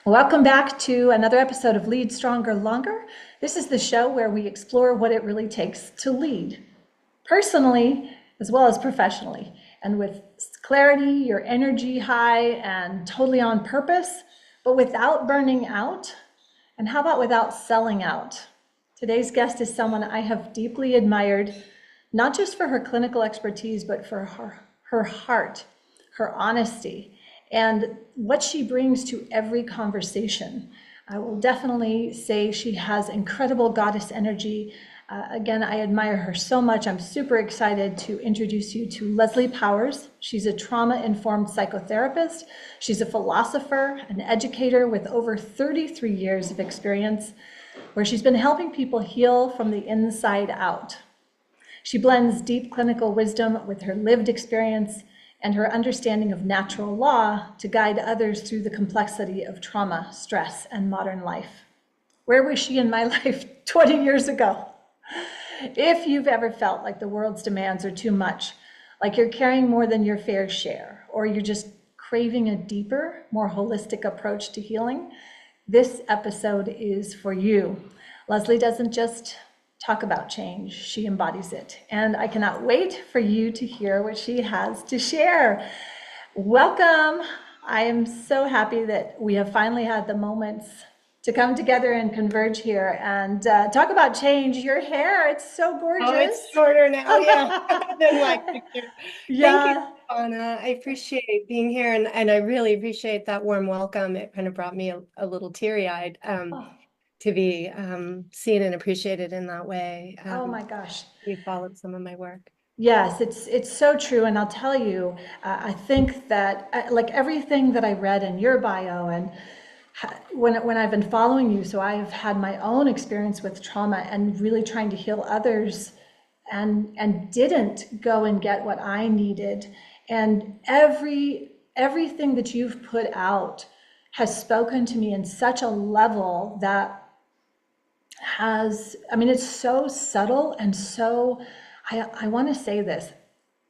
Welcome back to another episode of Lead Stronger Longer. This is the show where we explore what it really takes to lead, personally as well as professionally, and with clarity, your energy high and totally on purpose, but without burning out. And how about without selling out? Today's guest is someone I have deeply admired, not just for her clinical expertise, but for her heart, her honesty, and what she brings to every conversation. I will definitely say she has incredible goddess energy. Again, I admire her so much. I'm super excited to introduce you to Leslie Powers. She's a trauma-informed psychotherapist. She's a philosopher, an educator with over 33 years of experience, where she's been helping people heal from the inside out. She blends deep clinical wisdom with her lived experience and her understanding of natural law to guide others through the complexity of trauma, stress, and modern life. Where was she in my life 20 years ago? If you've ever felt like the world's demands are too much, like you're carrying more than your fair share, or you're just craving a deeper, more holistic approach to healing, this episode is for you. Leslie doesn't just talk about change, she embodies it. And I cannot wait for you to hear what she has to share. Welcome. I am so happy that we have finally had the moments to come together and converge here and talk about change. Your hair, it's so Oh, gorgeous. it's shorter now, yeah, than my picture. Thank you, Yeah. Anna. I appreciate being here, and I really appreciate that warm welcome. It kind of brought me a little teary-eyed Oh, to be seen and appreciated in that way. oh my gosh. You followed some of my work. Yes, it's so true, and I'll tell you, I think that like everything that I read in your bio, and when I've been following you, so I've had my own experience with trauma and really trying to heal others, and didn't go and get what I needed, and everything that you've put out has spoken to me in such a level that has, I mean, it's so subtle and so, I want to say this,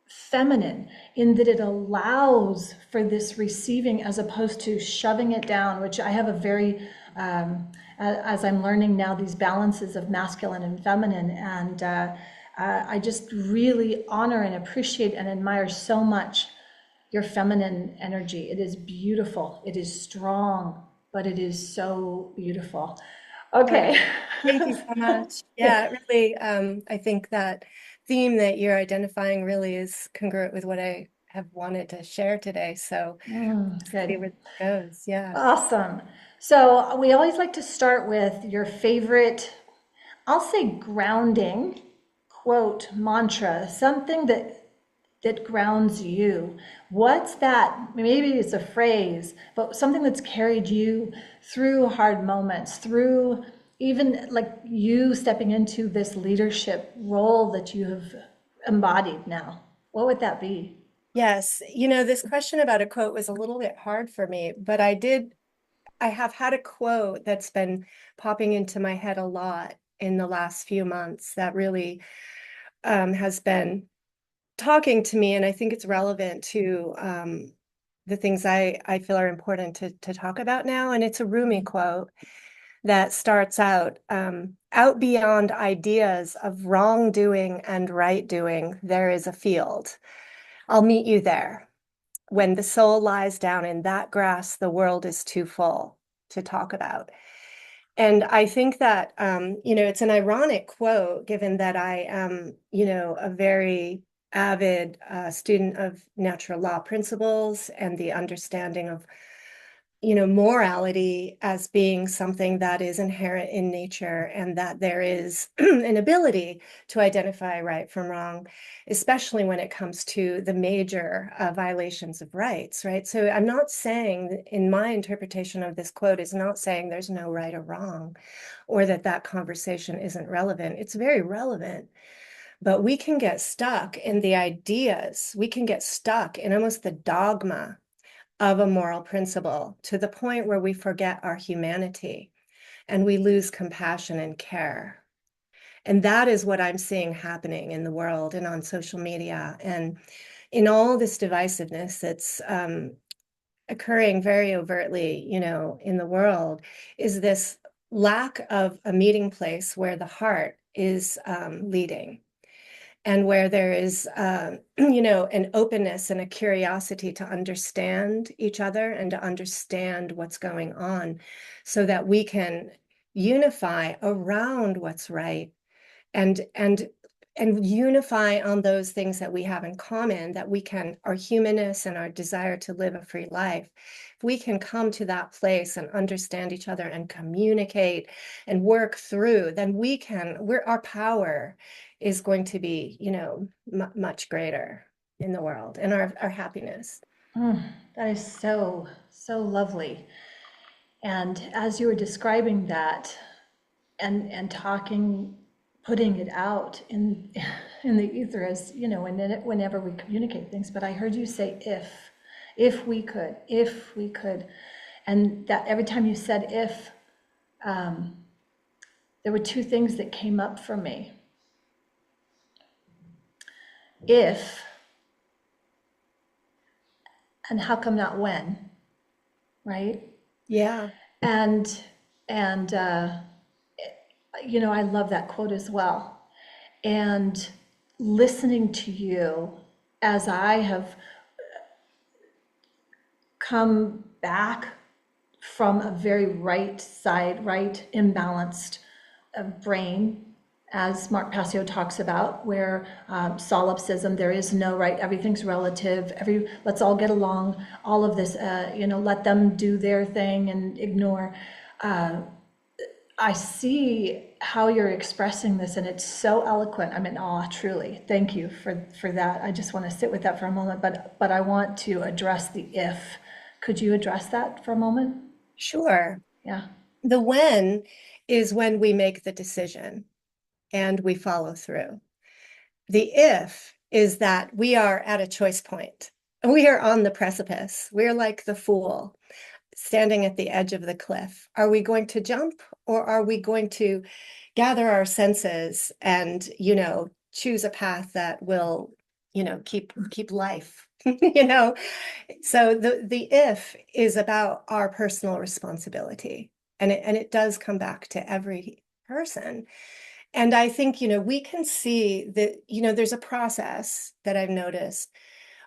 feminine, in that it allows for this receiving as opposed to shoving it down, which I have a very, as I'm learning now, these balances of masculine and feminine. And I just really honor and appreciate and admire so much your feminine energy. It is beautiful. It is strong, but it is so beautiful. Oh, Okay. thank you so much. Yeah, it really, I think that theme that you're identifying really is congruent with what I have wanted to share today. So see Good. where this goes. Yeah. Awesome. So we always like to start with your favorite, I'll say grounding quote, mantra, something that grounds you. What's that? Maybe it's a phrase, but something that's carried you through hard moments, through even like you stepping into this leadership role that you have embodied now. What would that be? Yes, this question about a quote was a little bit hard for me, but I have had a quote that's been popping into my head a lot in the last few months that really has been talking to me, and I think it's relevant to the things I feel are important to talk about now. And it's a Rumi quote that starts out beyond ideas of wrongdoing and right doing, there is a field. I'll meet you there. When the soul lies down in that grass, the world is too full to talk about. And I think that, it's an ironic quote, given that I am, a very avid student of natural law principles and the understanding of morality as being something that is inherent in nature, and that there is an ability to identify right from wrong, especially when it comes to the major violations of rights, right? So I'm not saying, in my interpretation of this quote, is not saying there's no right or wrong, or that conversation isn't relevant. It's very relevant. But we can get stuck in the ideas. We can get stuck in almost the dogma of a moral principle to the point where we forget our humanity and we lose compassion and care. And that is what I'm seeing happening in the world and on social media and in all this divisiveness that's occurring very overtly, in the world is this lack of a meeting place where the heart is leading, and where there is, an openness and a curiosity to understand each other and to understand what's going on so that we can unify around what's right, and unify on those things that we have in common, that we can, our humanness and our desire to live a free life. If we can come to that place and understand each other and communicate and work through, then our power is going to be, much greater in the world, and our happiness. That is so, so lovely. And as you were describing that and talking, putting it out in the ether, as you know, whenever we communicate things, but I heard you say if we could, and that every time you said if, there were two things that came up for me. If, and how come not when, right? Yeah. And and I love that quote as well. And listening to you as I have come back from a very right side, right imbalanced brain, as Mark Passio talks about, where solipsism, there is no right, everything's relative, let's all get along, all of this, let them do their thing and ignore. I see how you're expressing this, and it's so eloquent. I'm in awe, truly. Thank you for that. I just want to sit with that for a moment, but I want to address the if. Could you address that for a moment? Sure. Yeah. The when is when we make the decision and we follow through. The if is that we are at a choice point. We are on the precipice. We're like the fool standing at the edge of the cliff. Are we going to jump, or are we going to gather our senses and, choose a path that will, keep life, So the if is about our personal responsibility. And it does come back to every person. And I think, we can see that, there's a process that I've noticed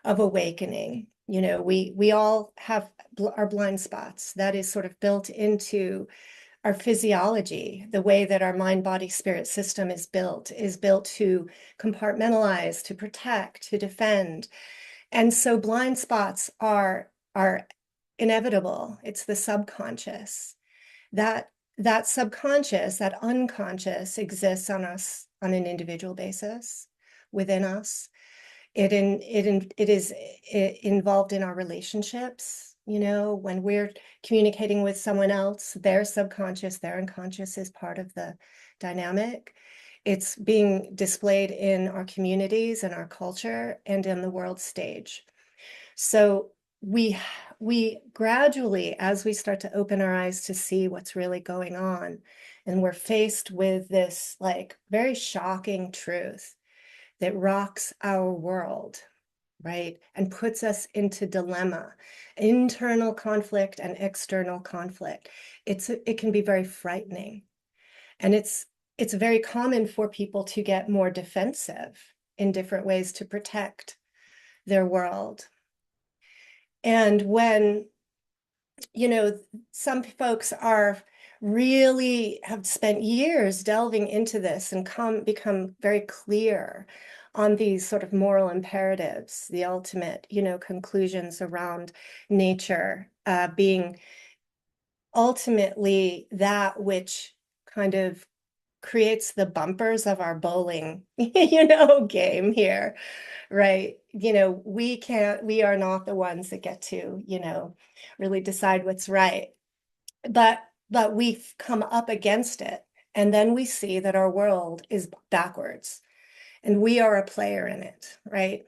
of awakening. We all have our blind spots. That is sort of built into our physiology. The way that our mind, body, spirit system is built to compartmentalize, to protect, to defend. And so blind spots are inevitable. It's the subconscious. That subconscious, that unconscious exists on us on an individual basis within us. It is involved in our relationships. When we're communicating with someone else, their subconscious, their unconscious is part of the dynamic. It's being displayed in our communities and our culture and in the world stage. So we gradually, as we start to open our eyes to see what's really going on, and we're faced with this like very shocking truth that rocks our world, right? And puts us into dilemma, internal conflict and external conflict. It can be very frightening. And it's very common for people to get more defensive in different ways to protect their world. And when, some folks are really have spent years delving into this and become very clear on these sort of moral imperatives, the ultimate, conclusions around nature being ultimately that which kind of creates the bumpers of our bowling, game here, right? We are not the ones that get to, really decide what's right. But we've come up against it. And then we see that our world is backwards and we are a player in it, right?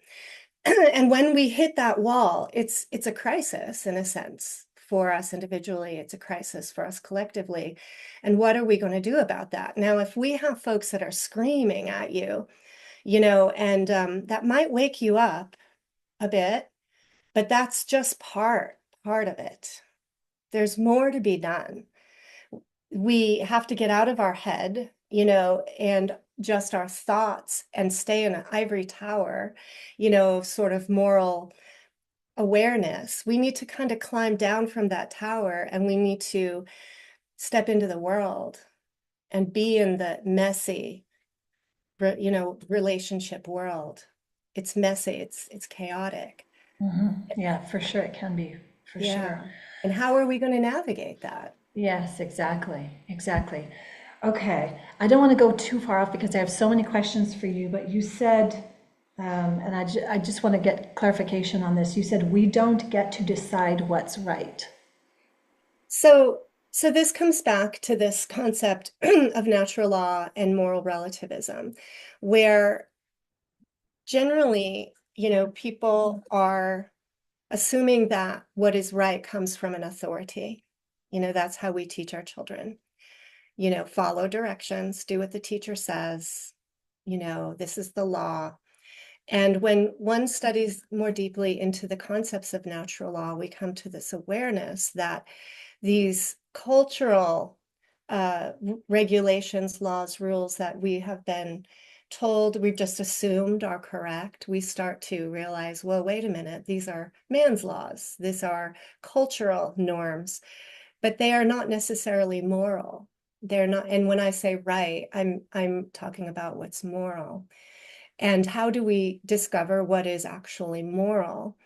And when we hit that wall, it's a crisis in a sense for us individually. It's a crisis for us collectively. And what are we going to do about that? Now, if we have folks that are screaming at you, and that might wake you up a bit, but that's just part part of it. There's more to be done. We have to get out of our head, and just our thoughts and stay in an ivory tower, of sort of moral awareness. We need to kind of climb down from that tower, and we need to step into the world and be in the messy, relationship world. It's messy, it's chaotic. Yeah, for sure. It can be, for Yeah. sure. And how are we going to navigate that? Yes, exactly. Exactly. Okay. I don't want to go too far off because I have so many questions for you, but you said, and I just want to get clarification on this. You said we don't get to decide what's right. So this comes back to this concept of natural law and moral relativism, where generally, people are assuming that what is right comes from an authority. That's how we teach our children. Follow directions, do what the teacher says. This is the law. And when one studies more deeply into the concepts of natural law, we come to this awareness that these cultural regulations, laws, rules that we have been told, we've just assumed are correct, we start to realize, well, wait a minute, these are man's laws, these are cultural norms, but they are not necessarily moral. They're not, and when I say right, I'm talking about what's moral. And how do we discover what is actually moral?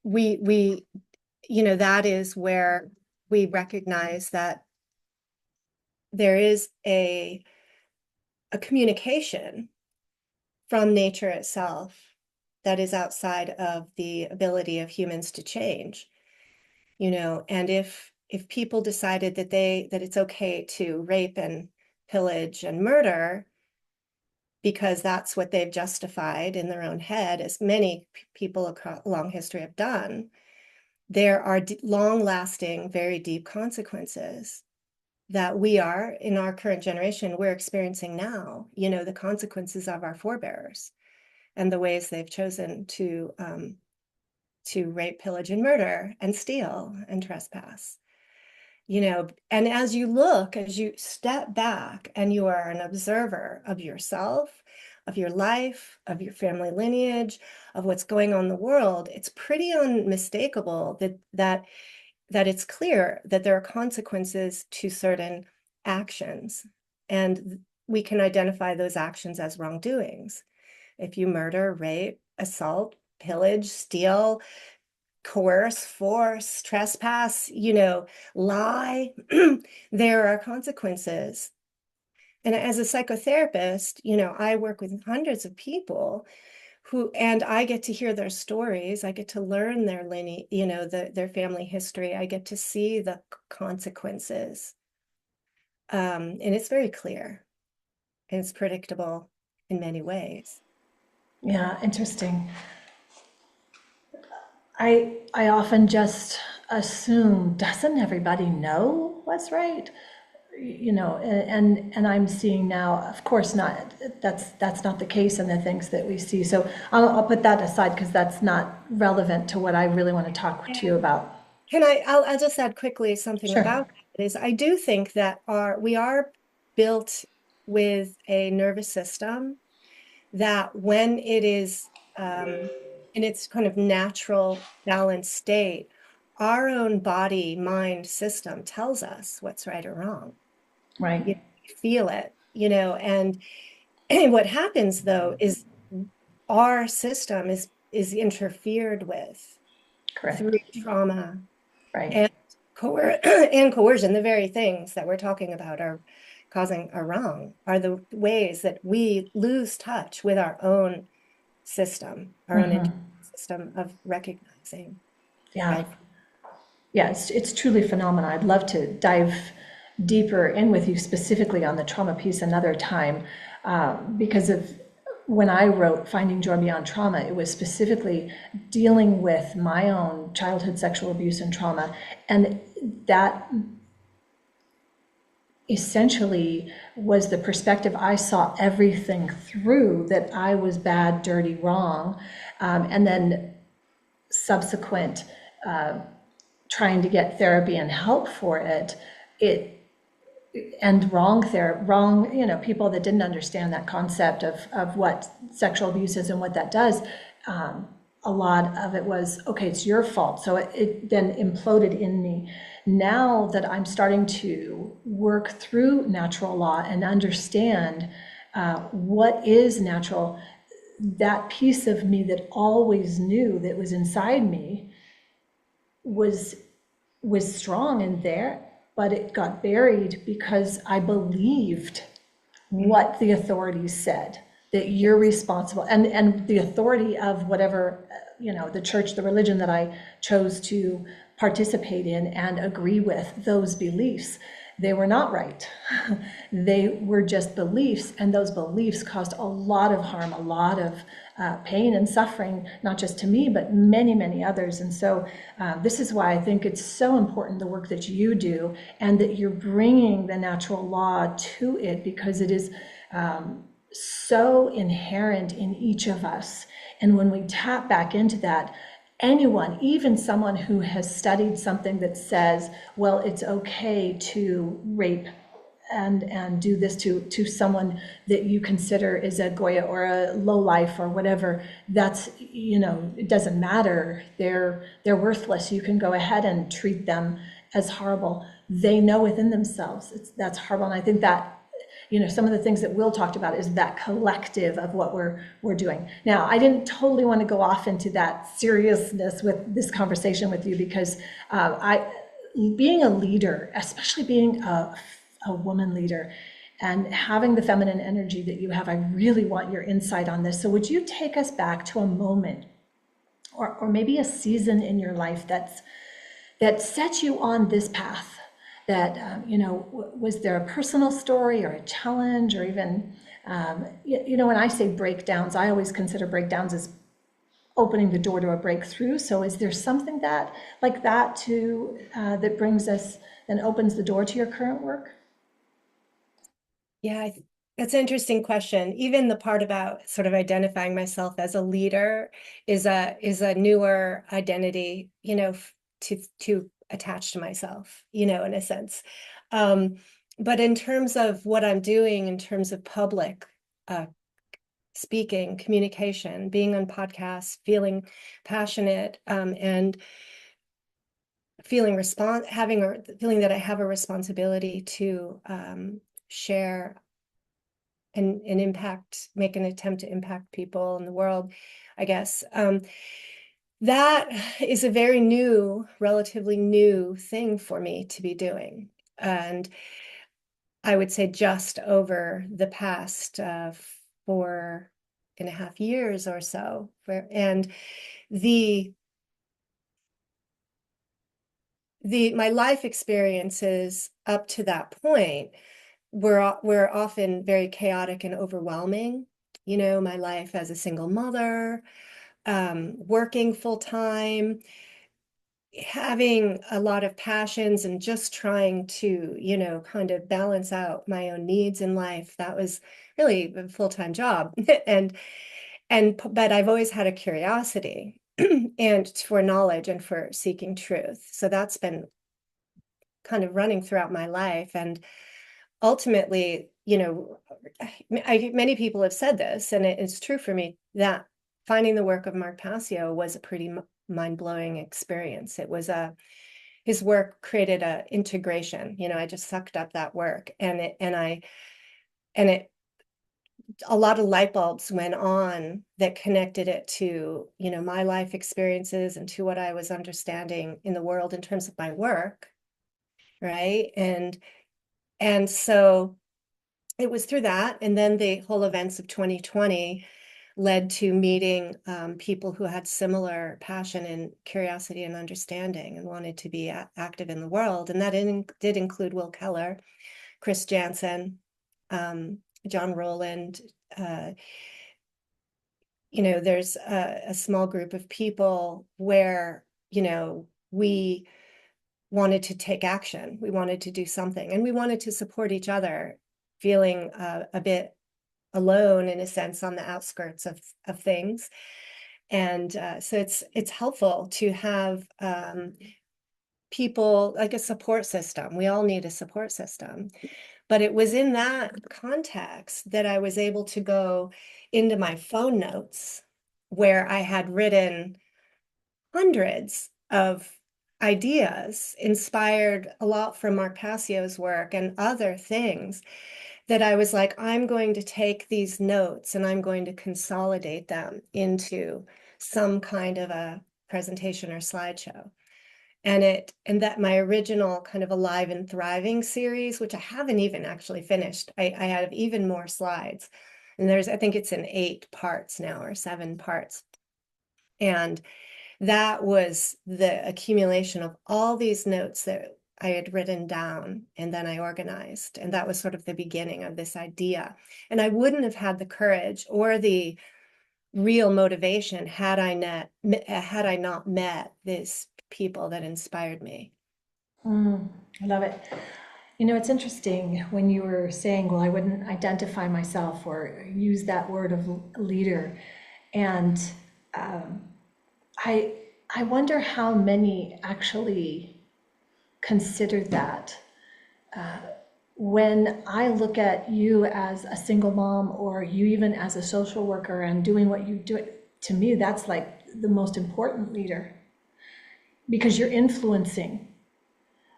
We that is where we recognize that there is a communication from nature itself that is outside of the ability of humans to change. And if people decided that it's okay to rape and pillage and murder because that's what they've justified in their own head, as many people across long history have done, there are long-lasting, very deep consequences that we are, in our current generation, we're experiencing now, the consequences of our forebears and the ways they've chosen to rape, pillage, and murder, and steal and trespass. And as you step back and you are an observer of yourself, of your life, of your family lineage, of what's going on in the world, it's pretty unmistakable that it's clear that there are consequences to certain actions, and we can identify those actions as wrongdoings. If you murder, rape, assault, pillage, steal, coerce, force, trespass, lie, there are consequences. And as a psychotherapist, I work with hundreds of people and I get to hear their stories. I get to learn their lineage, their family history. I get to see the consequences. And it's very clear and it's predictable in many ways. Yeah, interesting. I often just assume, doesn't everybody know what's right? And I'm seeing now, of course not, that's not the case in the things that we see. So I'll put that aside because that's not relevant to what I really want to talk to you about. I'll just add quickly something Sure. about that is I do think that we are built with a nervous system that when it is in its kind of natural balanced state, our own body mind system tells us what's right or wrong. Right. You feel it, and what happens though is our system is interfered with Correct. through trauma Right. and and coercion. The very things that we're talking about are wrong, are the ways that we lose touch with our own system, our own system of recognizing Yeah. right. Yeah, it's truly phenomenal. I'd love to dive deeper in with you specifically on the trauma piece another time, because of when I wrote Finding Joy Beyond Trauma, it was specifically dealing with my own childhood sexual abuse and trauma. And that essentially was the perspective I saw everything through, that I was bad, dirty, wrong. And then subsequent trying to get therapy and help for it, and wrong, people that didn't understand that concept of what sexual abuse is and what that does. A lot of it was, okay, it's your fault. So it then imploded in me. Now that I'm starting to work through natural law and understand what is natural, that piece of me that always knew that was inside me was strong and there, but it got buried because I believed what the authorities said, that you're responsible, and the authority of whatever, the church, the religion that I chose to participate in and agree with, those beliefs, they were not right. They were just beliefs, and those beliefs caused a lot of harm, a lot of pain and suffering, not just to me, but many, many others. And so this is why I think it's so important, the work that you do, and that you're bringing the natural law to it, because it is so inherent in each of us. And when we tap back into that, anyone, even someone who has studied something that says, well, it's okay to rape and do this to someone that you consider is a Goya or a lowlife or whatever, that's, it doesn't matter. They're worthless. You can go ahead and treat them as horrible. They know within themselves that's horrible. And I think that, some of the things that Will talked about is that collective of what we're doing. Now, I didn't totally want to go off into that seriousness with this conversation with you, because being a leader, especially being a woman leader, and having the feminine energy that you have, I really want your insight on this. So would you take us back to a moment or maybe a season in your life that set you on this path? That, was there a personal story or a challenge, or even, when I say breakdowns, I always consider breakdowns as opening the door to a breakthrough. So is there something like that that brings us and opens the door to your current work? Yeah, that's an interesting question. Even the part about sort of identifying myself as a leader is a newer identity, to attach to myself, in a sense. But in terms of what I'm doing, in terms of public speaking, communication, being on podcasts, feeling passionate, and feeling feeling that I have a responsibility to share and make an attempt to impact people in the world, I guess. That is a very relatively new thing for me to be doing. And I would say just over the past 4.5 years or so. And my life experiences up to that point were often very chaotic and overwhelming. My life as a single mother, working full time, having a lot of passions, and just trying to, kind of balance out my own needs in life. That was really a full-time job. But I've always had a curiosity and for knowledge and for seeking truth. So that's been kind of running throughout my life. And ultimately, many people have said this, and it's true for me, that finding the work of Mark Passio was a pretty mind-blowing experience. His work created a integration. I just sucked up that work, and a lot of light bulbs went on that connected it to, my life experiences and to what I was understanding in the world in terms of my work, right? And so it was through that, and then the whole events of 2020 led to meeting people who had similar passion and curiosity and understanding and wanted to be active in the world. And that did include Will Keller, Chris Jansen, John Rowland. There's a small group of people where, we wanted to take action. We wanted to do something, and we wanted to support each other, feeling a bit alone in a sense on the outskirts of things. And so it's helpful to have people, like a support system. We all need a support system. But it was in that context that I was able to go into my phone notes where I had written hundreds of ideas inspired a lot from Mark Passio's work and other things that I was like, I'm going to take these notes and I'm going to consolidate them into some kind of a presentation or slideshow. And that my original kind of Alive and Thriving series, which I haven't even actually finished, I have even more slides. And I think it's in 8 parts now or 7 parts. And that was the accumulation of all these notes that I had written down and then I organized. And that was sort of the beginning of this idea. And I wouldn't have had the courage or the real motivation had I not met these people that inspired me. I love it. It's interesting when you were saying, well, I wouldn't identify myself or use that word of leader. And I, I wonder how many actually consider that. When I look at you as a single mom or you even as a social worker and doing what you do, to me, that's like the most important leader because you're influencing,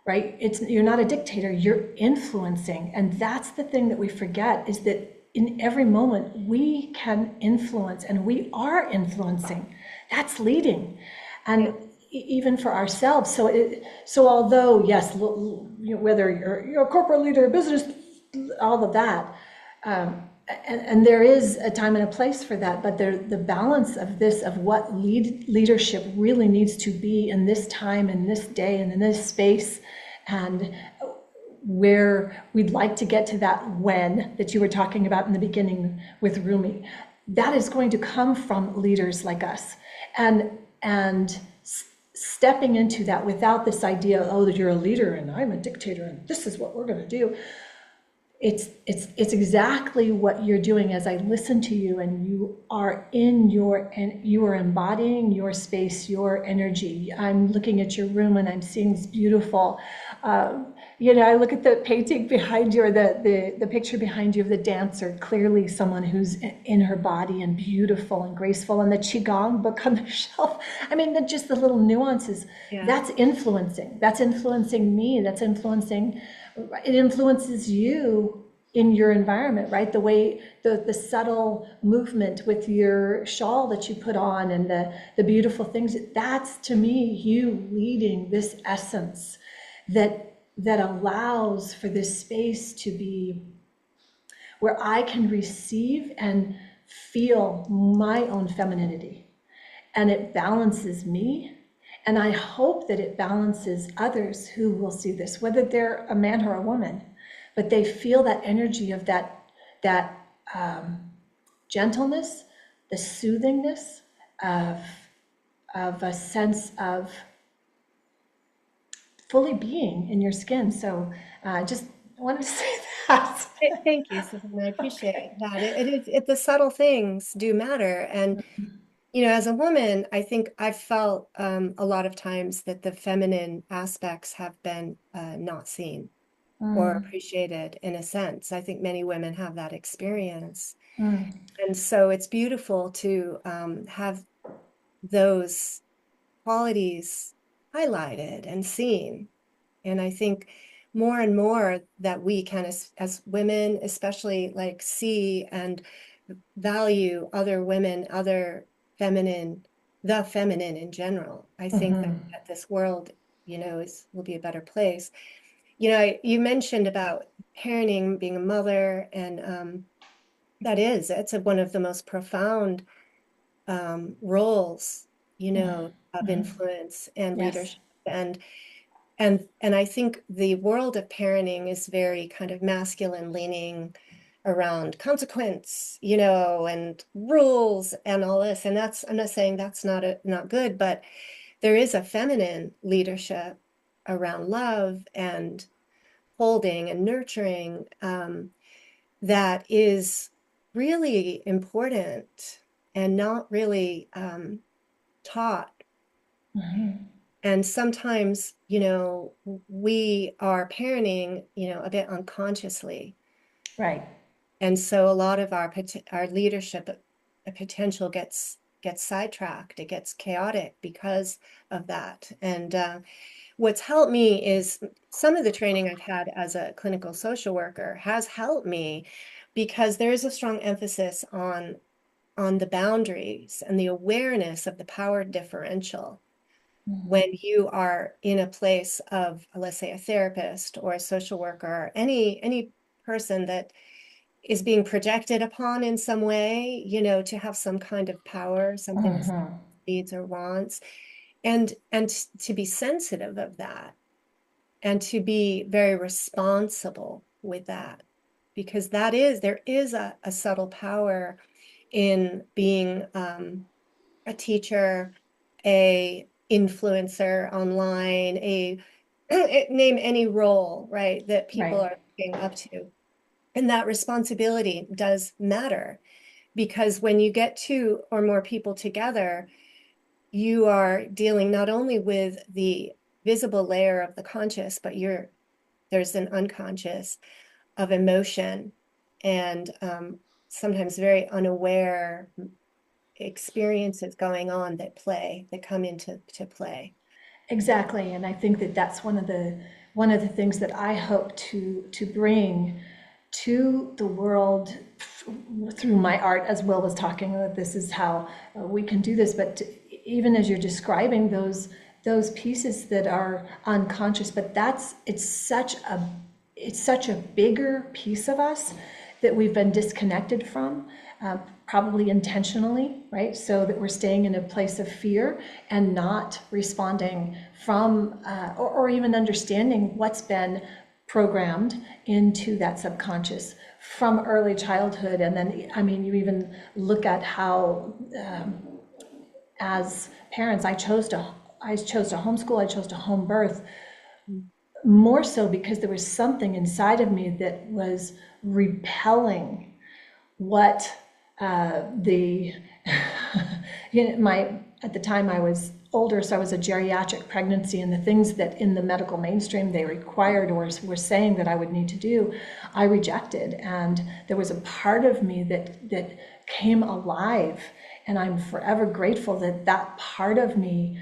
right? You're not a dictator, you're influencing. And that's the thing that we forget is that in every moment we can influence and we are influencing. That's leading. And even for ourselves. So although, yes, whether you're a corporate leader, business, all of that, and there is a time and a place for that, but the balance of this, of what leadership really needs to be in this time, in this day, and in this space, and where we'd like to get to that when that you were talking about in the beginning with Rumi, that is going to come from leaders like us. And stepping into that without this idea, oh, that you're a leader and I'm a dictator and this is what we're going to do. It's exactly what you're doing as I listen to you, and you are you are embodying your space, your energy. I'm looking at your room and I'm seeing this beautiful, I look at the painting behind you or the picture behind you of the dancer, clearly someone who's in her body and beautiful and graceful, and the Qigong book on the shelf. I mean, just the little nuances, Yeah. that's influencing me, it influences you in your environment, right? The way, the subtle movement with your shawl that you put on and the beautiful things, that's to me, you leading this essence that allows for this space to be where I can receive and feel my own femininity. And it balances me. And I hope that it balances others who will see this, whether they're a man or a woman, but they feel that energy of that gentleness, the soothingness of a sense of fully being in your skin. So just wanted to say that. Thank you, Stephana. I appreciate that. The subtle things do matter. And, as a woman, I think I've felt a lot of times that the feminine aspects have been not seen or appreciated in a sense. I think many women have that experience. And so it's beautiful to have those qualities highlighted and seen. And I think more and more that we can, as women, especially like see and value other women, other feminine, the feminine in general. I think that this world, will be a better place. You mentioned about parenting, being a mother, and it's one of the most profound roles, of influence and Yes. leadership. And I think the world of parenting is very kind of masculine leaning around consequence, and rules and all this. And I'm not saying that's not good, but there is a feminine leadership around love and holding and nurturing that is really important and not really taught. And sometimes, we are parenting, a bit unconsciously. Right. And so a lot of our leadership potential gets sidetracked. It gets chaotic because of that. And what's helped me is some of the training I've had as a clinical social worker has helped me, because there is a strong emphasis on the boundaries and the awareness of the power differential. When you are in a place of, let's say, a therapist or a social worker, or any person that is being projected upon in some way, to have some kind of power, something to needs or wants, and to be sensitive of that, and to be very responsible with that, because there is a subtle power in being a teacher, a influencer online, name any role, right, that people Right. are looking up to. And that responsibility does matter, because when you get two or more people together, you are dealing not only with the visible layer of the conscious, but there's an unconscious of emotion, and sometimes very unaware experiences going on that come into play. Exactly, and I think that that's one of the things that I hope to bring to the world through my art, as Will was talking about. This is how we can do this, but even as you're describing those pieces that are unconscious, but it's such a bigger piece of us that we've been disconnected from, probably intentionally, right? So that we're staying in a place of fear and not responding from, or even understanding what's been programmed into that subconscious from early childhood. And then, I mean, you even look at how, as parents, I chose to homeschool, I chose to home birth, more so because there was something inside of me that was repelling what the at the time I was older, so I was a geriatric pregnancy, and the things that in the medical mainstream they required or were saying that I would need to do, I rejected. And there was a part of me that came alive, and I'm forever grateful that that part of me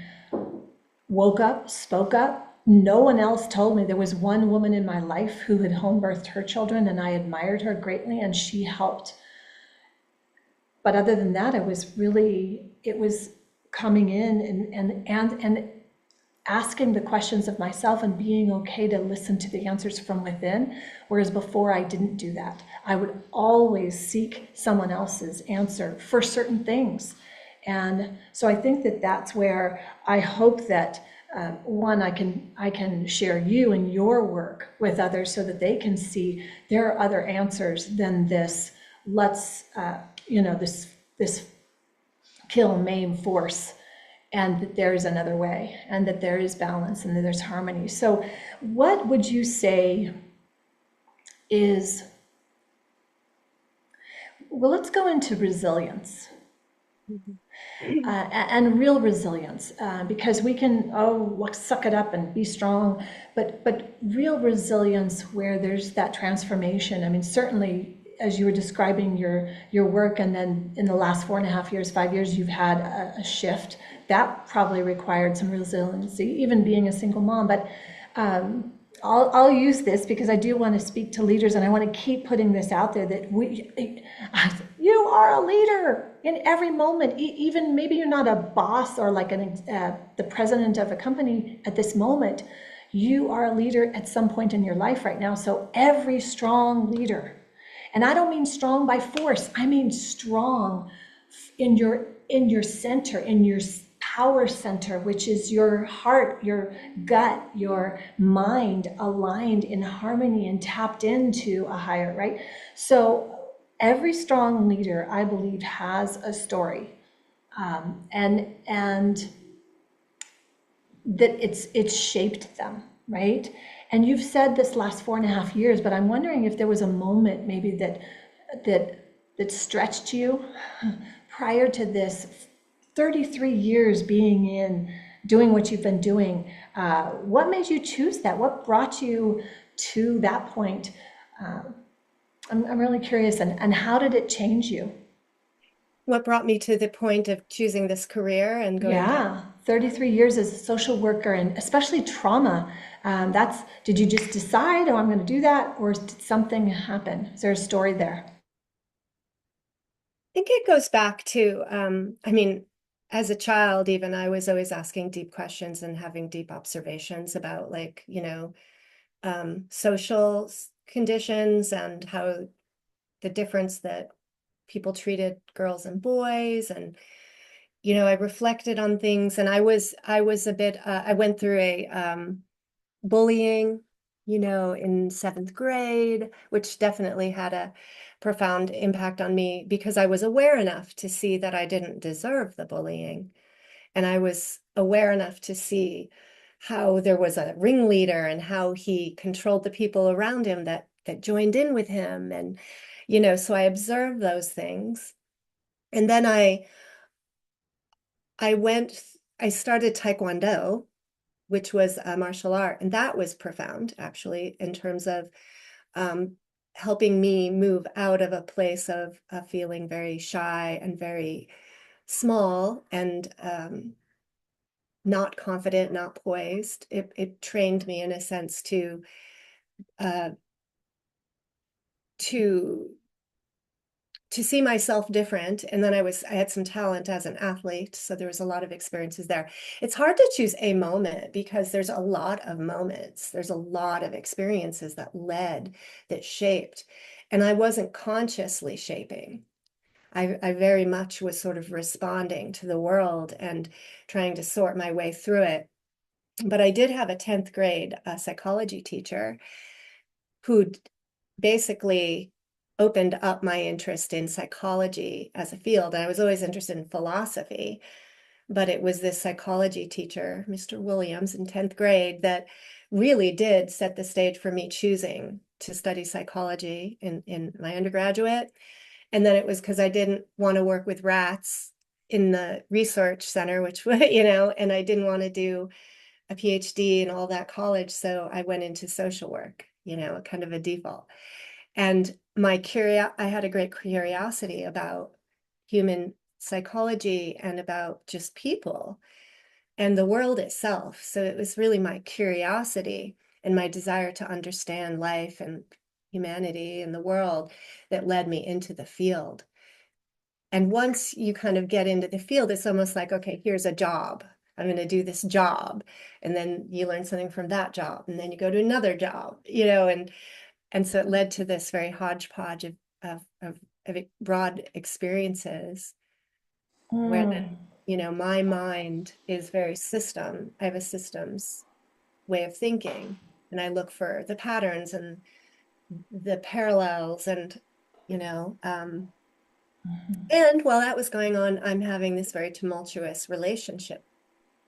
woke up, spoke up. No one else told me. There was one woman in my life who had home birthed her children, and I admired her greatly, and she helped. But other than that, it was coming in and asking the questions of myself and being okay to listen to the answers from within. Whereas before, I didn't do that. I would always seek someone else's answer for certain things. And so I think that that's where I hope that one, I can share you and your work with others so that they can see there are other answers than this. Let's this kill, maim, force, and that there is another way, and that there is balance, and that there's harmony. So, what would you say is? Well, let's go into resilience. And real resilience, because we can suck it up and be strong, but real resilience where there's that transformation. I mean, certainly as you were describing your work, and then in the last 4.5 years, 5 years, you've had a shift that probably required some resiliency, even being a single mom. But I'll use this because I do want to speak to leaders, and I want to keep putting this out there that you are a leader in every moment. Even maybe you're not a boss or like the president of a company at this moment. You are a leader at some point in your life right now. So every strong leader, and I don't mean strong by force, I mean strong in your center, in your power center, which is your heart, your gut, your mind aligned in harmony and tapped into a higher, right? So every strong leader, I believe, has a story, and that it's shaped them, right? And you've said this last 4.5 years, but I'm wondering if there was a moment maybe that stretched you prior to this 33 years being in doing what you've been doing. What made you choose that? What brought you to that point? Uh, I'm really curious, and how did it change you? What brought me to the point of choosing this career and going down? Yeah, 33 years as a social worker, and especially trauma. Did you just decide, oh, I'm going to do that, or did something happen? Is there a story there? I think it goes back to, I mean, as a child, even I was always asking deep questions and having deep observations about, like, social conditions and how the difference that people treated girls and boys. And I reflected on things, and I was a bit, I went through a bullying, in seventh grade, which definitely had a profound impact on me because I was aware enough to see that I didn't deserve the bullying. And I was aware enough to see how there was a ringleader and how he controlled the people around him that joined in with him. And, so I observed those things. And then I went, I started Taekwondo, which was a martial art. And that was profound, actually, in terms of um, helping me move out of a place of feeling very shy and very small and not confident, not poised. It trained me in a sense uh, to to see myself different. And then I had some talent as an athlete, so there was a lot of experiences there. It's hard to choose a moment because there's a lot of moments. There's a lot of experiences that shaped, and I wasn't consciously shaping. I very much was sort of responding to the world and trying to sort my way through it. But I did have a 10th grade psychology teacher who basically opened up my interest in psychology as a field. I was always interested in philosophy, but it was this psychology teacher, Mr. Williams, in 10th grade, that really did set the stage for me choosing to study psychology in my undergraduate. And then it was because I didn't want to work with rats in the research center, which was, and I didn't want to do a PhD and all that college. So I went into social work, kind of a default. And I had a great curiosity about human psychology and about just people and the world itself. So it was really my curiosity and my desire to understand life and humanity and the world that led me into the field. And once you kind of get into the field, it's almost like, okay, here's a job. I'm going to do this job. And then you learn something from that job. And then you go to another job, and so it led to this very hodgepodge of broad experiences where Mm. my mind is very I have a systems way of thinking. And I look for the patterns and the parallels you know, um, and while that was going on, I'm having this very tumultuous relationship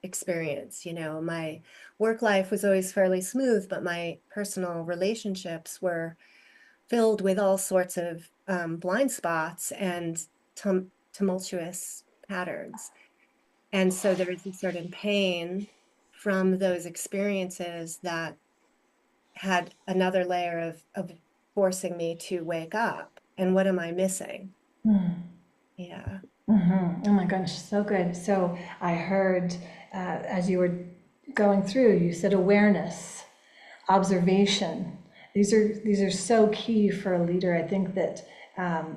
experience. My work life was always fairly smooth, but my personal relationships were filled with all sorts of blind spots and tumultuous patterns. And so there is a certain pain from those experiences that had another layer of forcing me to wake up. And what am I missing? Yeah. Oh my gosh, so good. So I heard as you were going through, you said awareness, observation. These are so key for a leader. I think that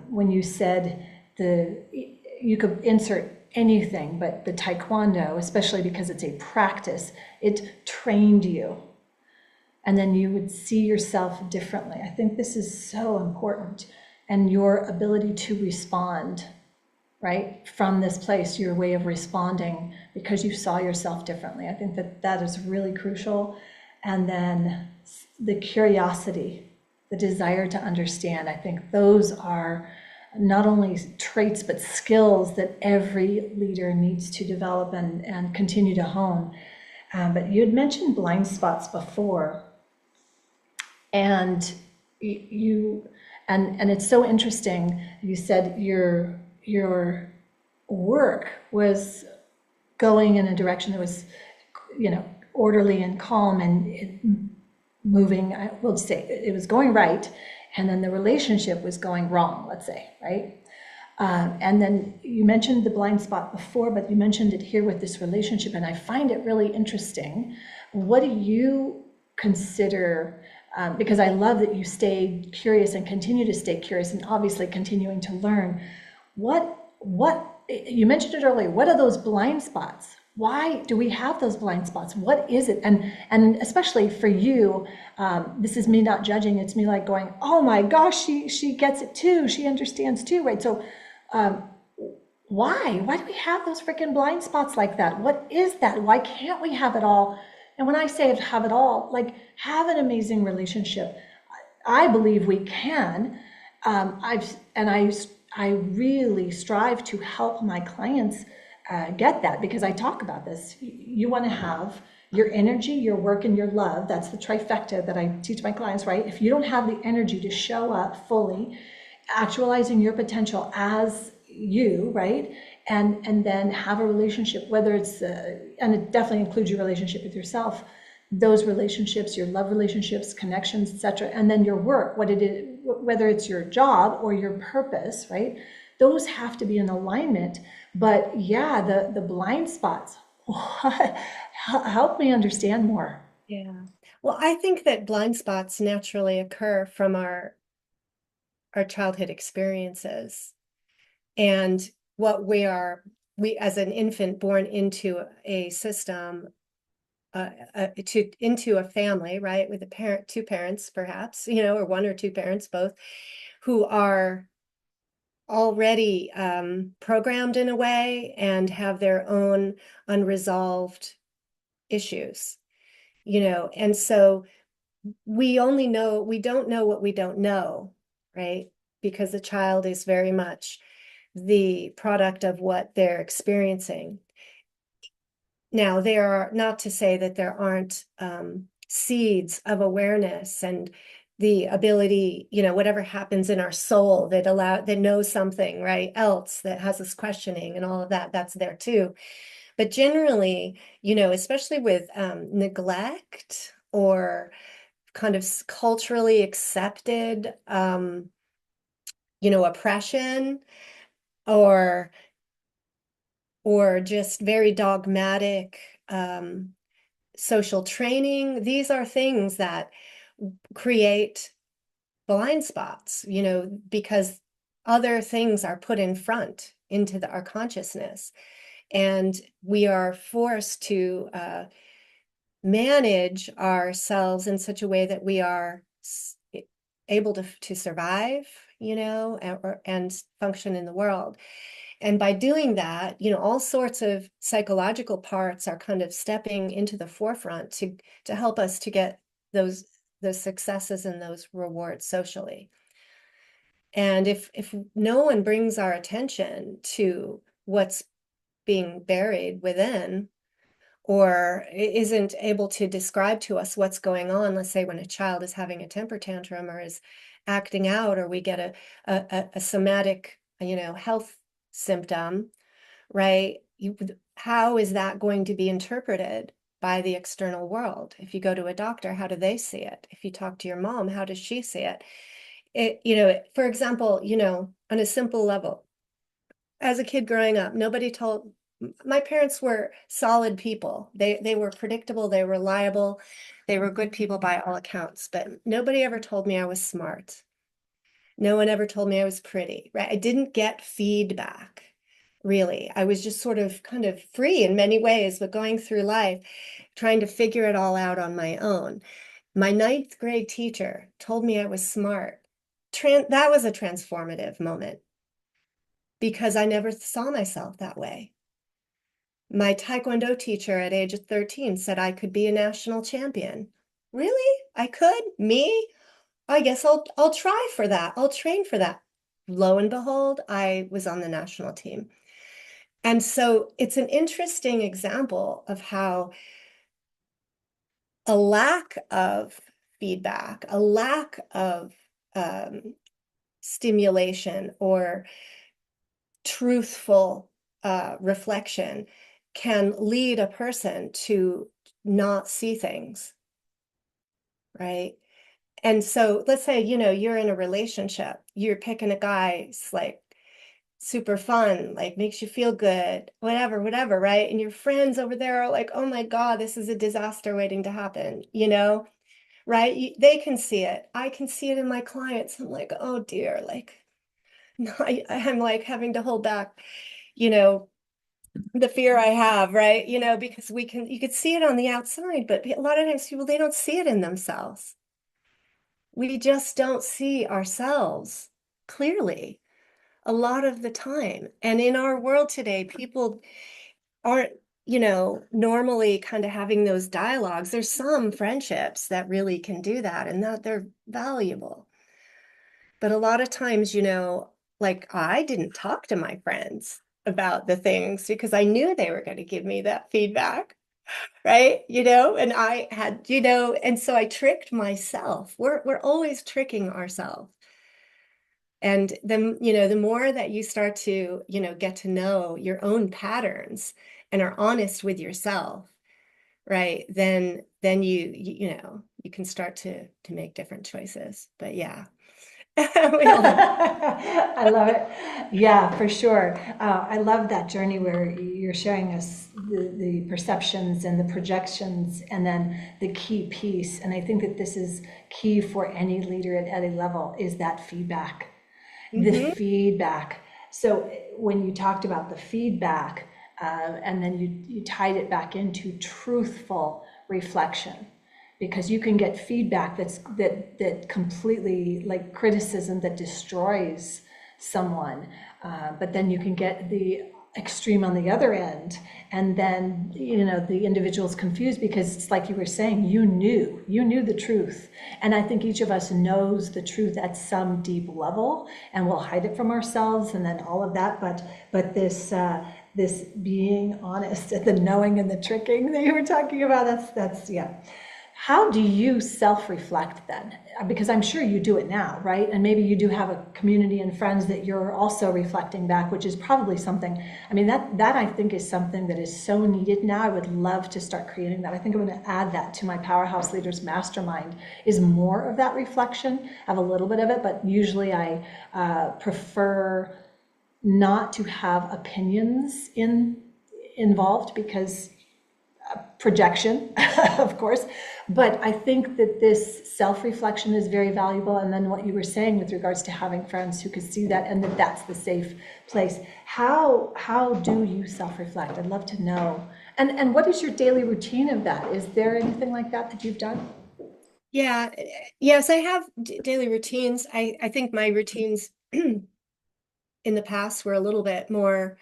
when you said you could insert anything, but the taekwondo, especially because it's a practice, it trained you, and then you would see yourself differently. I think this is so important, and your ability to respond, right, from this place, your way of responding because you saw yourself differently. I think that that is really crucial. And then the curiosity, the desire to understand, I think those are not only traits but skills that every leader needs to develop and continue to hone. But you had mentioned blind spots before, and you and it's so interesting. You said your work was going in a direction that was orderly and calm and moving, I will say, it was going right, and then the relationship was going wrong, let's say, right? And then you mentioned the blind spot before, but you mentioned it here with this relationship, and I find it really interesting. What do you consider, because I love that you stayed curious and continue to stay curious and obviously continuing to learn, what, you mentioned it earlier, what are those blind spots? Why do we have those blind spots? What is it? And especially for you, this is me not judging. It's me like going, oh my gosh, she gets it too. She understands too, right? So um, why? Why do we have those freaking blind spots like that? What is that? Why can't we have it all? And when I say have it all, like have an amazing relationship, I believe we can. I really strive to help my clients get that because I talk about this. You want to have your energy, your work, and your love. That's the trifecta that I teach my clients, right? If you don't have the energy to show up fully, actualizing your potential as you, right? And then have a relationship, whether it's, and it definitely includes your relationship with yourself, those relationships, your love relationships, connections, etc., and then your work, what it is, whether it's your job or your purpose, right? Those have to be in alignment. But yeah, the blind spots, help me understand more. Yeah. Well, I think that blind spots naturally occur from our childhood experiences and what we as an infant born into a system, into a family, right, with a parent, two parents, perhaps, or one or two parents, both, who are already programmed in a way and have their own unresolved issues, and so we don't know what we don't know, right? Because the child is very much the product of what they're experiencing. Now, there are, not to say that there aren't seeds of awareness and the ability, whatever happens in our soul that knows something, right, else that has us questioning and all of that, that's there too. But generally, especially with neglect or kind of culturally accepted, oppression or just very dogmatic social training. These are things that create blind spots, because other things are put in front into our consciousness. And we are forced to manage ourselves in such a way that we are able to survive, and function in the world. And by doing that, all sorts of psychological parts are kind of stepping into the forefront to help us to get those successes and those rewards socially. And if no one brings our attention to what's being buried within, or isn't able to describe to us what's going on, let's say when a child is having a temper tantrum or is acting out, or we get a somatic, health symptom, right? How is that going to be interpreted by the external world? If you go to a doctor, how do they see it? If you talk to your mom, how does she see it? For example, on a simple level, as a kid growing up, my parents were solid people. They were predictable, they were reliable, they were good people by all accounts, but nobody ever told me I was smart. No one ever told me I was pretty, right? I didn't get feedback, really. I was just sort of kind of free in many ways, but going through life, trying to figure it all out on my own. My ninth grade teacher told me I was smart. That was a transformative moment because I never saw myself that way. My Taekwondo teacher at age of 13 said I could be a national champion. Really? I could? Me? I guess I'll try for that. I'll train for that. Lo and behold, I was on the national team. And so it's an interesting example of how a lack of feedback, a lack of stimulation or truthful reflection can lead a person to not see things, right? And so let's say, you're in a relationship, you're picking a guy, it's like super fun, like makes you feel good, whatever, right? And your friends over there are like, oh my God, this is a disaster waiting to happen, right? They can see it. I can see it in my clients. I'm like, oh dear, like, no, I'm like having to hold back, you know, the fear I have, right? Because you could see it on the outside, but a lot of times people, they don't see it in themselves. We just don't see ourselves clearly a lot of the time. And in our world today, people aren't, normally kind of having those dialogues. There's some friendships that really can do that and that they're valuable. But a lot of times, like I didn't talk to my friends about the things because I knew they were going to give me that feedback, right? And I had, and so I tricked myself. We're always tricking ourselves. And then, the more that you start to, get to know your own patterns and are honest with yourself, right? Then you can start to make different choices. But yeah, we all have. I love it. Yeah, for sure. I love that journey where you're sharing us the perceptions and the projections and then the key piece. And I think that this is key for any leader at any level is that feedback. The Mhm. feedback. So when you talked about the feedback, and then you tied it back into truthful reflection, because you can get feedback that completely like criticism that destroys someone, but then you can get the extreme on the other end, and then the individual's confused because it's like you were saying, you knew the truth, and I think each of us knows the truth at some deep level, and we'll hide it from ourselves, and then all of that. But this being honest, the knowing and the tricking that you were talking about, that's yeah. How do you self-reflect then? Because I'm sure you do it now, right? And maybe you do have a community and friends that you're also reflecting back, which is probably something, I mean, that I think is something that is so needed now. I would love to start creating that. I think I'm going to add that to my Powerhouse Leaders Mastermind, is more of that reflection. I have a little bit of it, but usually I prefer not to have opinions involved because projection, of course. But I think that this self-reflection is very valuable. And then what you were saying with regards to having friends who could see that and that that's the safe place. How do you self-reflect? I'd love to know. And what is your daily routine of that? Is there anything like that you've done? Yeah. Yes, I have daily routines. I think my routines in the past were a little bit more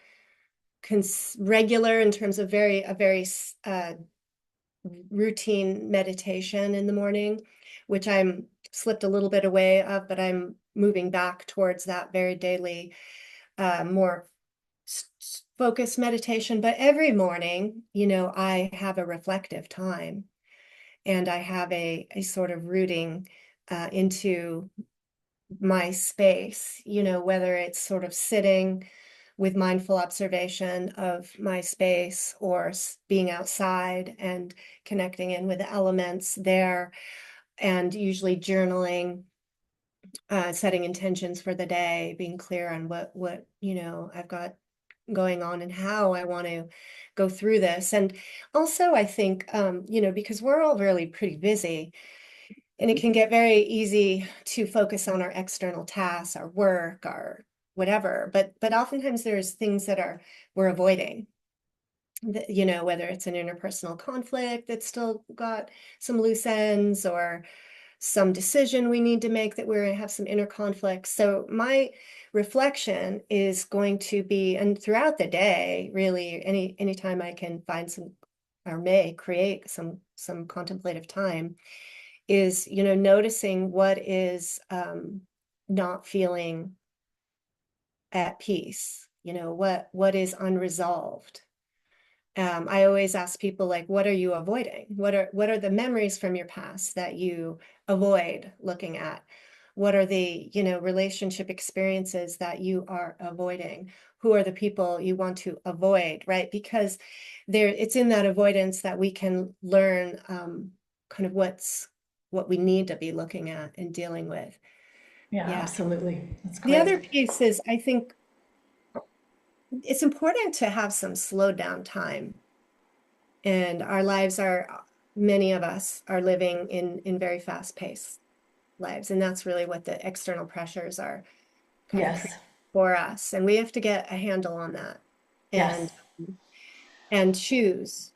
regular in terms of a very routine meditation in the morning, which I'm slipped a little bit away of, but I'm moving back towards that very daily, more focused meditation. But every morning, I have a reflective time and I have a sort of rooting into my space, whether it's sort of sitting with mindful observation of my space or being outside and connecting in with the elements there, and usually journaling, setting intentions for the day, being clear on what I've got going on and how I want to go through this. And also I think because we're all really pretty busy, and it can get very easy to focus on our external tasks, our work, our whatever. But oftentimes there's things that we're avoiding. Whether it's an interpersonal conflict that's still got some loose ends, or some decision we need to make that we're going to have some inner conflict. So my reflection is going to be, and throughout the day, really, anytime I can find some or may create some contemplative time, is noticing what is not feeling at peace, what is unresolved. I always ask people, like, what are you avoiding? What are the memories from your past that you avoid looking at? What are the, relationship experiences that you are avoiding? Who are the people you want to avoid, right? Because it's in that avoidance that we can learn kind of what we need to be looking at and dealing with. Yeah, Yeah. absolutely. That's The great. other piece is, I think it's important to have some slowed down time. And our lives many of us are living in very fast paced lives. And that's really what the external pressures are kind of Yes. creating for us. And we have to get a handle on that Yes. and and choose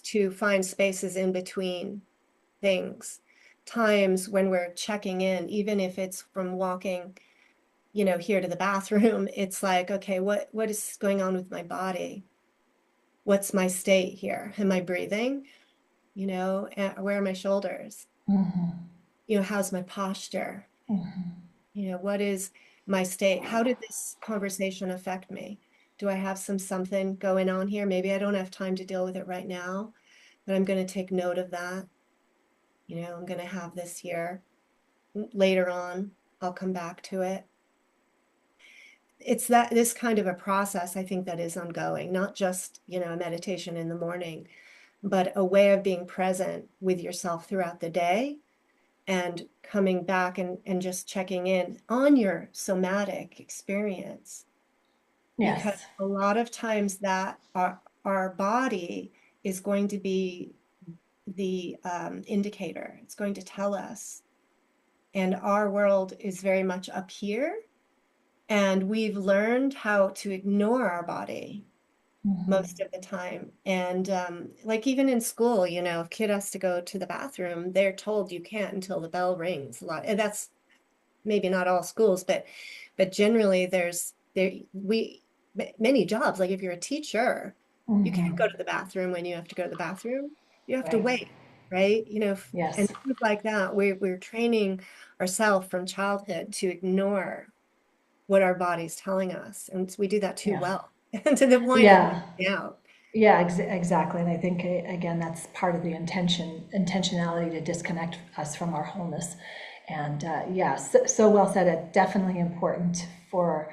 to find spaces in between things, times when we're checking in, even if it's from walking, here to the bathroom. It's like, okay, what is going on with my body? What's my state here? Am I breathing? Where are my shoulders? Hmm. How's my posture? Hmm. What is my state? How did this conversation affect me? Do I have something going on here? Maybe I don't have time to deal with it right now, but I'm going to take note of that. I'm going to have this here. Later on, I'll come back to it. It's this kind of a process, I think, that is ongoing, not just, a meditation in the morning, but a way of being present with yourself throughout the day and coming back and just checking in on your somatic experience. Because Yes. a lot of times that our body is going to be the indicator. It's going to tell us. And our world is very much up here. And we've learned how to ignore our body Hmm. most of the time. And like even in school, if a kid has to go to the bathroom, they're told you can't until the bell rings a lot. And that's maybe not all schools, but generally many jobs, like if you're a teacher, you can't Hmm. go to the bathroom when you have to go to the bathroom. You have to Right. wait, right? And Yes. things like that. We're training ourselves from childhood to ignore what our body's telling us. And we do that too Yeah. well, to the point of Yeah. missing out. Yeah, exactly. And I think, again, that's part of the intentionality to disconnect us from our wholeness. And yeah, so well said. It's definitely important for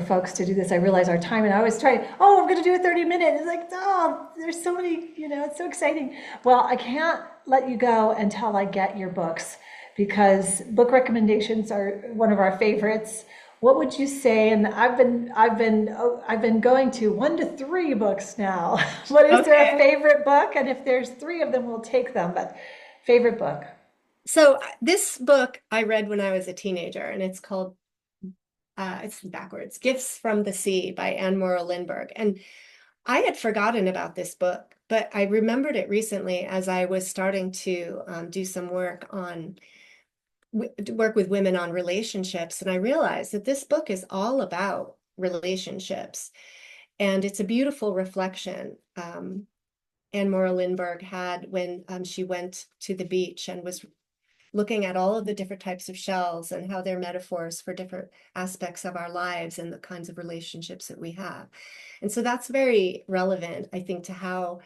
folks to do this. I realize our time, and I always try, oh, I'm going to do a 30-minute. It's like, oh, there's so many, it's so exciting. Well, I can't let you go until I get your books, because book recommendations are one of our favorites. What would you say? And I've been going to 1 to 3 books now. But is there a Okay. favorite book? And if there's 3 of them, we'll take them. But favorite book? So this book I read when I was a teenager, and it's called it's backwards, Gifts from the Sea by Anne Morrow Lindbergh. And I had forgotten about this book, but I remembered it recently as I was starting to do some work with women on relationships. And I realized that this book is all about relationships. And it's a beautiful reflection Anne Morrow Lindbergh had when she went to the beach and was looking at all of the different types of shells and how they're metaphors for different aspects of our lives and the kinds of relationships that we have. And so that's very relevant, I think, to how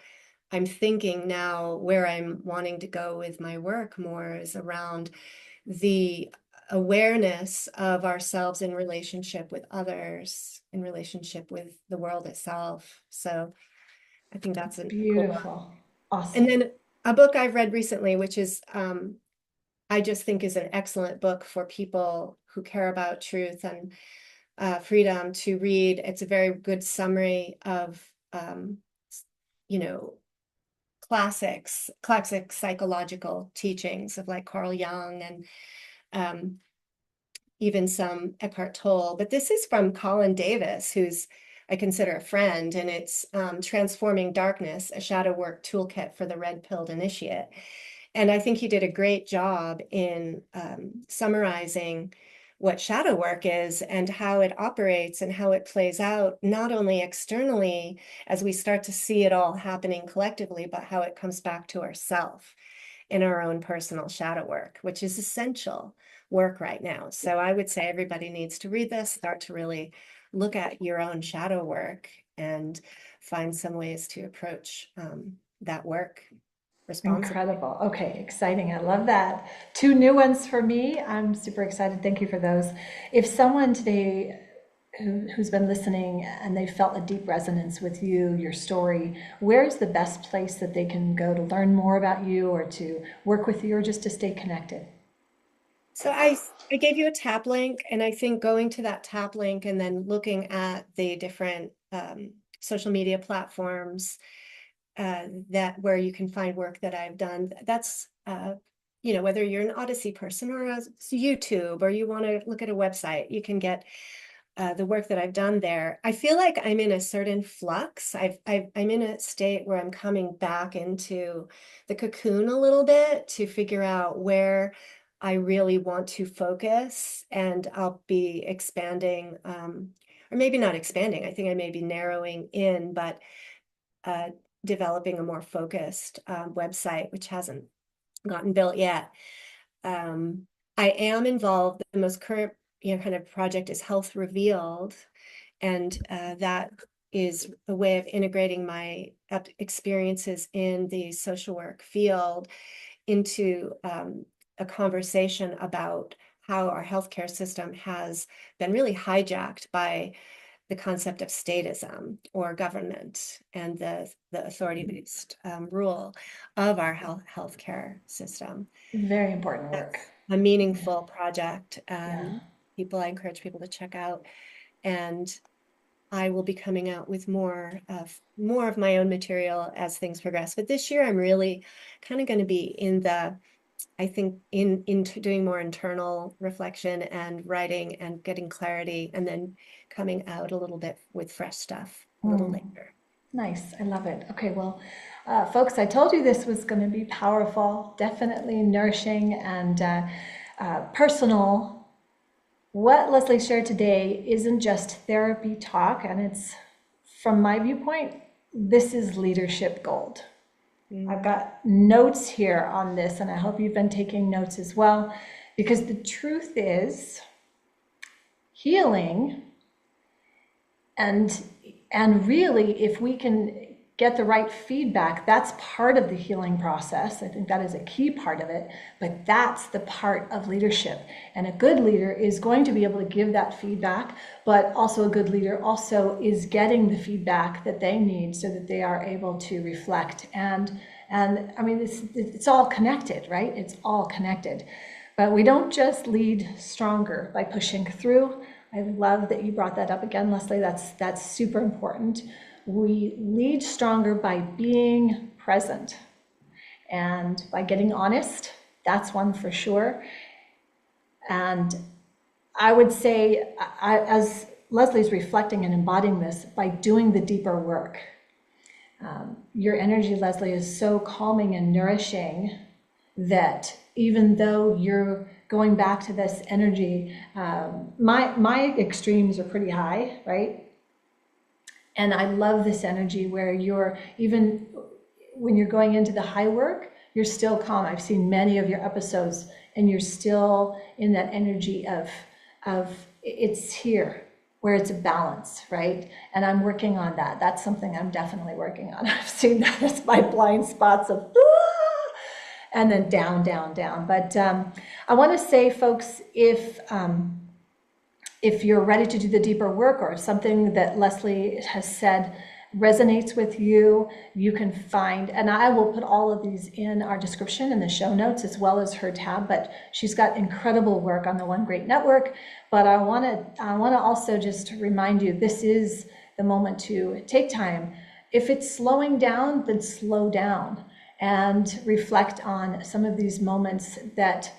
I'm thinking now, where I'm wanting to go with my work more is around the awareness of ourselves in relationship with others, in relationship with the world itself. So I think that's a cool one. Beautiful. And Awesome. then a book I've read recently, which is I just think is an excellent book for people who care about truth and freedom to read. It's a very good summary of, you know, classic psychological teachings of like Carl Jung and um, even some Eckhart Tolle. But this is from Colin Davis, who's I consider a friend, and it's Transforming Darkness, a Shadow Work Toolkit for the Red-Pilled Initiate. And I think he did a great job in summarizing what shadow work is and how it operates and how it plays out, not only externally as we start to see it all happening collectively, but how it comes back to ourself in our own personal shadow work, which is essential work right now. So I would say everybody needs to read this, start to really look at your own shadow work and find some ways to approach that work. responsibly. Incredible. Okay, exciting. I love that. Two new ones for me. I'm super excited. Thank you for those. If someone today who's been listening and they felt a deep resonance with you, your story, where's the best place that they can go to learn more about you or to work with you or just to stay connected? So I gave you a tap link, and I think going to that tap link and then looking at the different social media platforms that where you can find work that I've done, that's whether you're an Odyssey person or a YouTube, or you want to look at a website, you can get the work that I've done there. I feel like I'm in a certain flux. I'm in a state where I'm coming back into the cocoon a little bit to figure out where I really want to focus, and I'll be expanding, or maybe not expanding. I think I may be narrowing in, but developing a more focused website, which hasn't gotten built yet. I am involved. The most current kind of project is Health Revealed, and that is a way of integrating my experiences in the social work field into a conversation about how our healthcare system has been really hijacked by the concept of statism or government and the authority-based rule of our healthcare system. Very important work. That's a meaningful project. Yeah. I encourage people to check out, and I will be coming out with more of my own material as things progress. But this year, I'm really kind of going to be I think into doing more internal reflection and writing and getting clarity, and then coming out a little bit with fresh stuff a little later. Nice. I love it. Okay, well, folks, I told you this was going to be powerful, definitely nourishing and personal. What Leslie shared today isn't just therapy talk, and it's, from my viewpoint, this is leadership gold. I've got notes here on this, and I hope you've been taking notes as well, because the truth is, healing and really, if we can get the right feedback, that's part of the healing process. I think that is a key part of it, but that's the part of leadership. And a good leader is going to be able to give that feedback, but also a good leader also is getting the feedback that they need so that they are able to reflect. And I mean, it's all connected, right? It's all connected. But we don't just lead stronger by pushing through. I love that you brought that up again, Leslie. That's super important. We lead stronger by being present and by getting honest. That's one for sure. And I would say, as Leslie's reflecting and embodying this, by doing the deeper work. Your energy, Leslie, is so calming and nourishing that even though you're going back to this energy, my extremes are pretty high, right? And I love this energy where you're, even when you're going into the high work, you're still calm. I've seen many of your episodes and you're still in that energy of it's here, where it's a balance, right? And I'm working on that. That's something I'm definitely working on. I've seen that as my blind spots of and then down, down, down. But I want to say, folks, if you're ready to do the deeper work, or something that Leslie has said resonates with you, you can find, and I will put all of these in our description in the show notes, as well as her tab, but she's got incredible work on the One Great Network. But I want to also just remind you, this is the moment to take time. If it's slowing down, then slow down and reflect on some of these moments that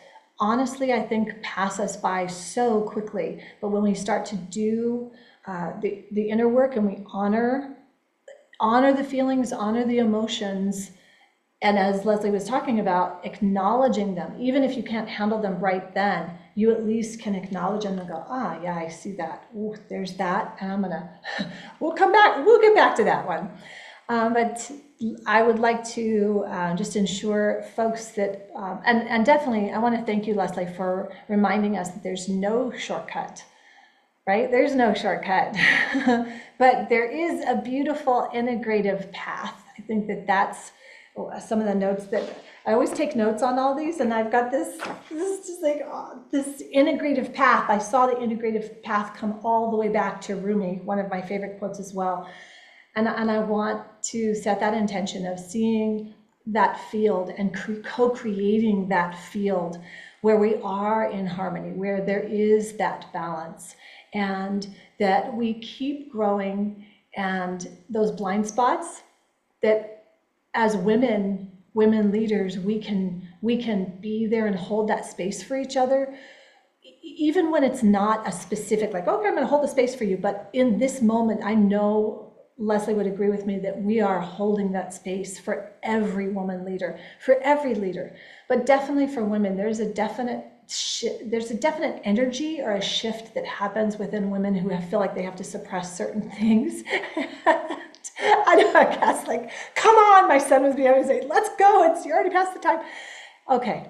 honestly, I think, pass us by so quickly. But when we start to do the inner work, and we honor the feelings, honor the emotions, and as Leslie was talking about, acknowledging them, even if you can't handle them right then, you at least can acknowledge them and go, yeah, I see that. Ooh, there's that, and we'll get back to that one. But I would like to just ensure folks that, and definitely I want to thank you, Leslie, for reminding us that there's no shortcut, right? There's no shortcut, but there is a beautiful integrative path. I think that's some of the notes that, I always take notes on all these, and I've got this is just like, oh, this integrative path. I saw the integrative path come all the way back to Rumi, one of my favorite quotes as well. And I want to set that intention of seeing that field and co-creating that field where we are in harmony, where there is that balance, and that we keep growing, and those blind spots that as women leaders, we can be there and hold that space for each other, even when it's not a specific, like, okay, I'm going to hold the space for you. But in this moment, I know Leslie would agree with me that we are holding that space for every woman leader, for every leader, but definitely for women. There's a definite energy or a shift that happens within women who feel like they have to suppress certain things. I know, Cass, like, come on, my son was behind me saying, let's go, you're already past the time. Okay,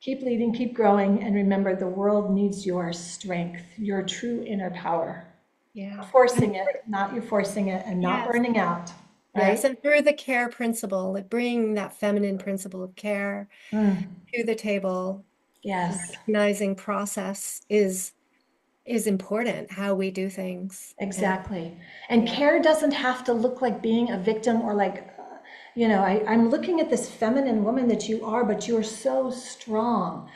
keep leading, keep growing, and remember, the world needs your strength, your true inner power. Yeah. Forcing it, not you forcing it, and not burning out. Right? Yes, and through the care principle, like bringing that feminine principle of care to the table. Yes. Recognizing process is important, how we do things. Exactly. And care doesn't have to look like being a victim or like, I'm looking at this feminine woman that you are, but you're so strong,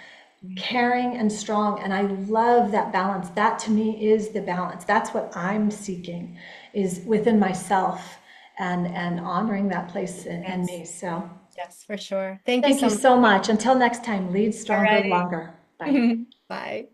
caring and strong. And I love that balance. That to me is the balance. That's what I'm seeking, is within myself and honoring that place in me. So yes, for sure. Thank you you so much. Until next time, lead stronger, Alrighty. longer. Bye. Bye.